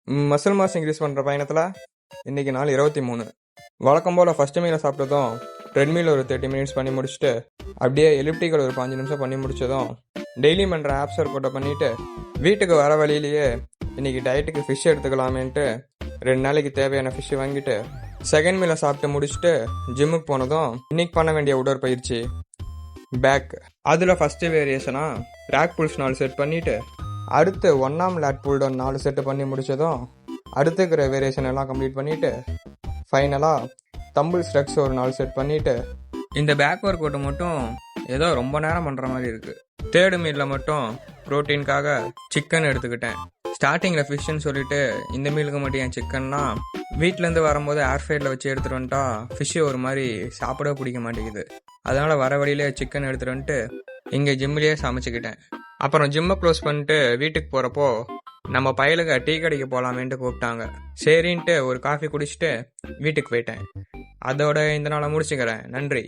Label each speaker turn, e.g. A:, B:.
A: Muscle mass increase பண்ணுற பயணத்தில் இன்றைக்கி நாள் 23. வழக்கம் போல் ஃபஸ்ட்டு மீலை சாப்பிட்டதும் ட்ரெட்மீல் ஒரு 30 மினிட்ஸ் பண்ணி முடிச்சுட்டு அப்படியே எலிப்டிக்கல் ஒரு 5 நிமிஷம் பண்ணி முடிச்சதும் டெய்லி பண்ணுற ஆப்ஸ் ஒர்க் அவுட்டை பண்ணிவிட்டு வீட்டுக்கு வர வழியிலேயே இன்றைக்கி டயட்டுக்கு ஃபிஷ் எடுத்துக்கலாமேன்ட்டு 2 நாளைக்கு தேவையான ஃபிஷ் வாங்கிட்டு செகண்ட் மீலை சாப்பிட்டு முடிச்சுட்டு ஜிம்முக்கு போனதும் இன்னைக்கு பண்ண வேண்டிய உடற்பயிற்சி பேக். அதில் ஃபஸ்ட்டு வேரியேஷனாக ரேக் புல்ஸ் 4 செட் பண்ணிவிட்டு அடுத்து 1ஆம் லேட் புல் டவுன் 4 செட்டு பண்ணி முடிச்சதும் அடுத்து இருக்கிற வேரியேஷன் எல்லாம் கம்ப்ளீட் பண்ணிவிட்டு ஃபைனலாக தம்பிள் ஸ்ட்ரெக்ஸ் ஒரு 4 செட் பண்ணிவிட்டு இந்த பேக் ஒர்க் அவுட்டை மட்டும் ஏதோ ரொம்ப நேரம் பண்ணுற மாதிரி இருக்குது. தேர்டு மீலில் மட்டும் ப்ரோட்டீனுக்காக சிக்கன் எடுத்துக்கிட்டேன். ஸ்டார்டிங்கில் ஃபிஷ்ஷுன்னு சொல்லிட்டு இந்த மீலுக்கு மட்டும் என் சிக்கன்னா வீட்டிலேருந்து வரும்போது ஏர் ஃப்ரைடில் வச்சு எடுத்துகிட்டு வந்துட்டா ஃபிஷ்ஷு ஒரு மாதிரி சாப்பிட பிடிக்க மாட்டேங்குது. அதனால் வர வழியிலே சிக்கன் எடுத்துகிட்டு வந்துட்டு இங்கே ஜிம்மிலேயே சமைச்சிக்கிட்டேன். அப்புறம் ஜிம்மை க்ளோஸ் பண்ணிட்டு வீட்டுக்கு போகிறப்போ நம்ம பயலுக்கு டீ கடைக்கு போகலாமேன்ட்டு கூப்பிட்டாங்க. சரின்ட்டு ஒரு காஃபி குடிச்சிட்டு வீட்டுக்கு போயிட்டேன். அதோட இந்த நாளை முடிச்சுக்கிறேன். நன்றி.